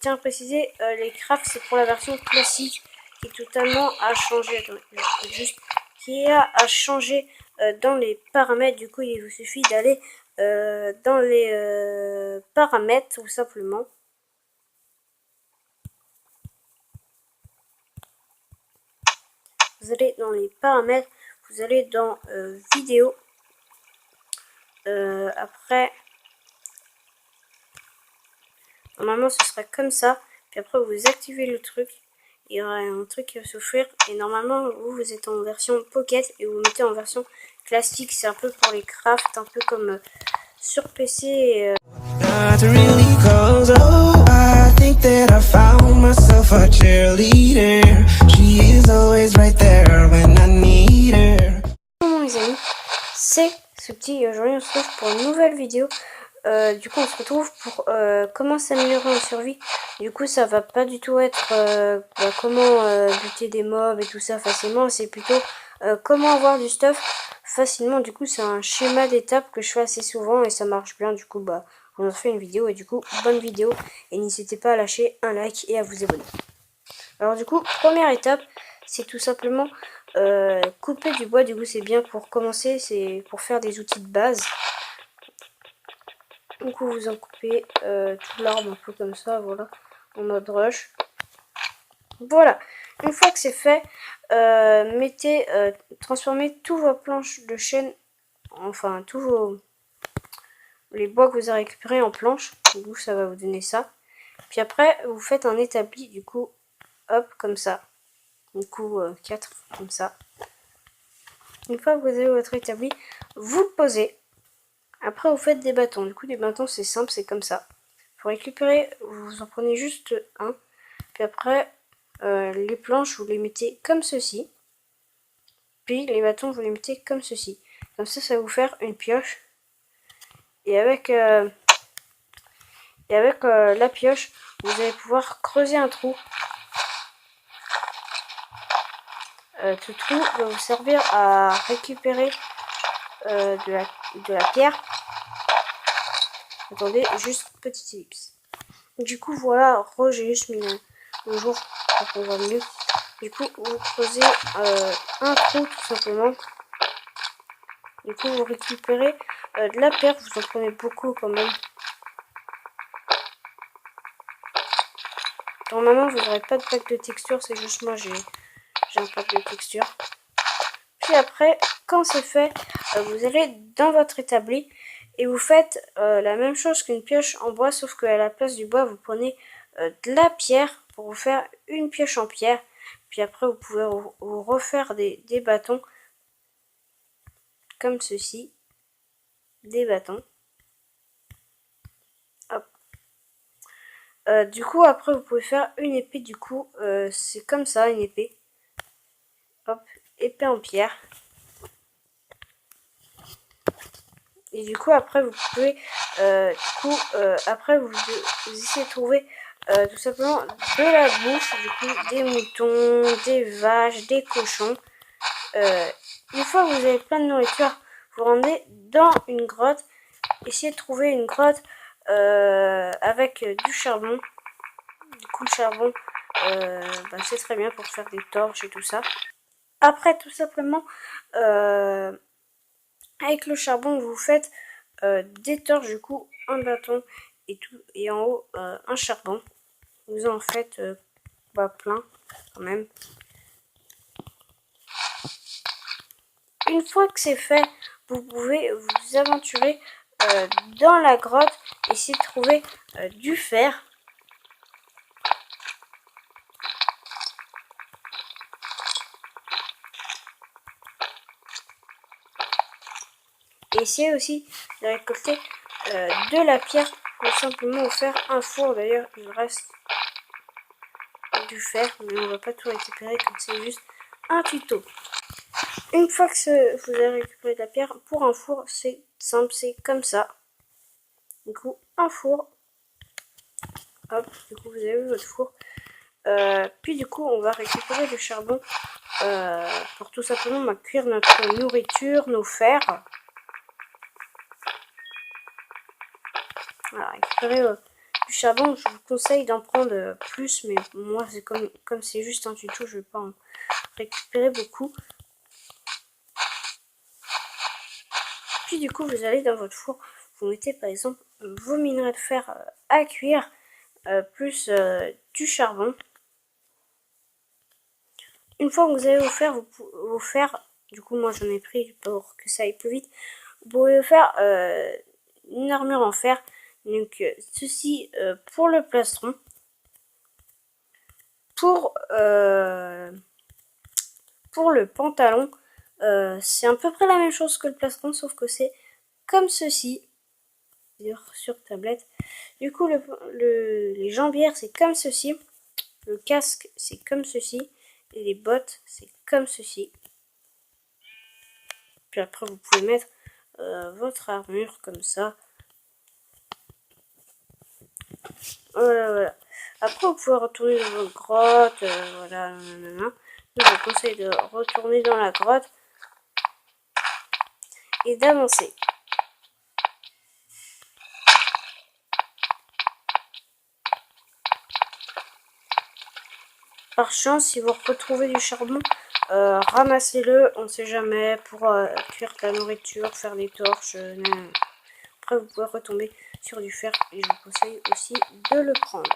tiens à préciser, les crafts c'est pour la version classique qui est totalement à changer. Attendez, juste qui a à changer dans les paramètres. Du coup, il vous suffit d'aller dans les paramètres tout simplement. Vous allez dans les paramètres, vous allez dans vidéo. Après, normalement ce sera comme ça. Puis après vous activez le truc. Il y aura un truc qui va s'offrir. Et normalement vous êtes en version pocket et vous mettez en version classique. C'est un peu pour les crafts, un peu comme sur PC. Bonjour les amis, c'est ce petit. Aujourd'hui on se retrouve pour une nouvelle vidéo. Du coup on se retrouve pour comment s'améliorer en survie. Du coup ça va pas du tout être comment buter des mobs et tout ça facilement. C'est plutôt comment avoir du stuff facilement. Du coup c'est un schéma d'étapes que je fais assez souvent et ça marche bien. Du coup bah on en fait une vidéo et du coup bonne vidéo. Et n'hésitez pas à lâcher un like et à vous abonner. Alors du coup première étape c'est tout simplement couper du bois. Du coup c'est bien pour commencer, c'est pour faire des outils de base. Du coup vous en coupez tout l'arbre un peu comme ça, voilà, en mode rush. Voilà, une fois que c'est fait, transformez tous vos planches de chêne, enfin tous les bois que vous avez récupérés en planches. Du coup ça va vous donner ça. Puis après vous faites un établi, du coup hop comme ça. Du coup 4 comme ça. Une fois que vous avez votre établi, vous le posez. Après vous faites des bâtons. Du coup des bâtons c'est simple, c'est comme ça. Pour récupérer, vous en prenez juste un. Puis après, les planches, vous les mettez comme ceci. Puis les bâtons, vous les mettez comme ceci. Comme ça va vous faire une pioche. Et avec la pioche, vous allez pouvoir creuser un trou. Ce trou va vous servir à récupérer de la pierre. Attendez, juste petite ellipse. Du coup, voilà, j'ai juste mis un jour pour qu'on voit mieux. Du coup, vous creusez un trou tout simplement. Du coup, vous récupérez de la pierre, vous en prenez beaucoup quand même. Normalement, vous n'aurez pas de pack de texture, c'est juste moi, j'ai un pack de texture. Puis après, quand c'est fait, vous allez dans votre établi et vous faites la même chose qu'une pioche en bois, sauf qu'à la place du bois, vous prenez de la pierre pour vous faire une pioche en pierre. Puis après, vous pouvez vous refaire des bâtons comme ceci. Des bâtons. Hop. Du coup, après, vous pouvez faire une épée. Du coup, c'est comme ça, une épée. Hop, épée en pierre. Et du coup, après, vous pouvez, après, vous essayez de trouver tout simplement de la bouffe. Du coup, des moutons, des vaches, des cochons. Une fois que vous avez plein de nourriture, vous rendez dans une grotte. Essayez de trouver une grotte avec du charbon. Du coup, le charbon, c'est très bien pour faire des torches et tout ça. Après, tout simplement, avec le charbon, vous faites des torches, du coup, un bâton et en haut, un charbon. Vous en faites plein, quand même. Une fois que c'est fait, vous pouvez vous aventurer dans la grotte, essayer de trouver du fer. Et essayez aussi de récolter de la pierre pour simplement vous faire un four. D'ailleurs, il reste du fer, mais on va pas tout récupérer comme c'est juste un tuto. Une fois que vous avez récupéré de la pierre, pour un four, c'est simple, c'est comme ça. Du coup, un four. Hop, du coup, vous avez votre four. Puis du coup, on va récupérer le charbon pour tout simplement cuire notre nourriture, nos fers. Voilà, récupérer du charbon, je vous conseille d'en prendre plus, mais moi c'est comme c'est juste un tuto, je vais pas en récupérer beaucoup. Puis du coup vous allez dans votre four, vous mettez par exemple vos minerais de fer à cuire, plus du charbon. Une fois que vous avez vous faire, du coup moi j'en ai pris pour que ça aille plus vite, vous pouvez faire une armure en fer. Donc ceci pour le plastron. Pour le pantalon, c'est à peu près la même chose que le plastron, sauf que c'est comme ceci, sur tablette. Du coup, les jambières, c'est comme ceci. Le casque, c'est comme ceci. Et les bottes, c'est comme ceci. Puis après, vous pouvez mettre votre armure comme ça. Voilà, voilà. Après, vous pouvez retourner dans votre grotte. Voilà, nanana. Je vous conseille de retourner dans la grotte et d'avancer. Par chance, si vous retrouvez du charbon, ramassez-le, on ne sait jamais, pour cuire de la nourriture, faire des torches. Après, vous pouvez retomber sur du fer et je vous conseille aussi de le prendre.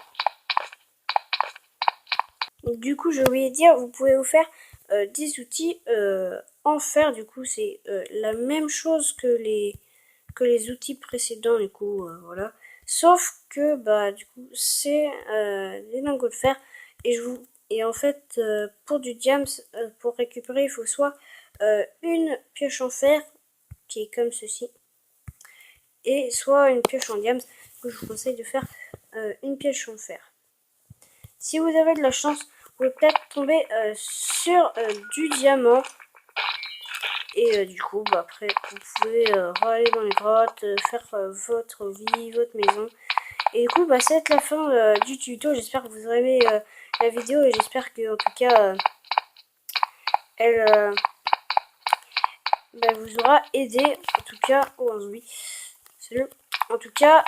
Du coup, j'ai oublié de dire, vous pouvez vous faire des outils en fer. Du coup, c'est la même chose que les outils précédents. Du coup, voilà. Sauf que, bah, du coup, c'est des lingots de fer. Et en fait, pour du diams, pour récupérer, il faut soit une pioche en fer, qui est comme ceci, et soit une pioche en diams. Je vous conseille de faire une pioche en fer. Si vous avez de la chance, vous pouvez peut-être tomber sur du diamant. Et du coup, bah, après, vous pouvez aller dans les grottes, faire votre vie, votre maison. Et du coup, bah, ça va être la fin du tuto. J'espère que vous aurez aimé la vidéo et j'espère que, en tout cas, elle bah, vous aura aidé. En tout cas, oh oui, salut. En tout cas,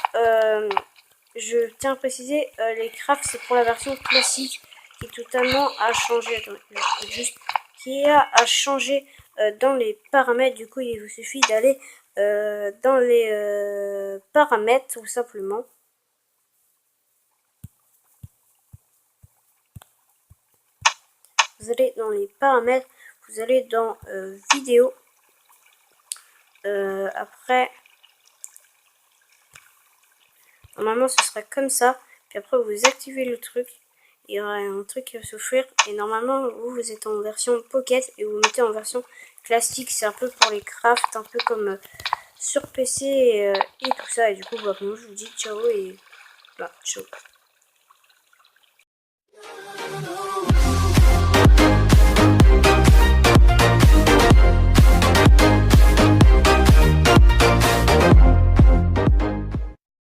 je tiens à préciser, les crafts, c'est pour la version classique qui totalement a changé. Attendez, juste qui a changé dans les paramètres. Du coup, il vous suffit d'aller dans les paramètres tout simplement. Vous allez dans les paramètres, vous allez dans vidéo. Après, normalement ce sera comme ça. Puis après vous activez le truc. Il y aura un truc qui va s'offrir. Et normalement vous êtes en version pocket et vous mettez en version classique. C'est un peu pour les crafts, un peu comme sur PC et tout ça. Et du coup, bah, moi je vous dis ciao et bah, ciao.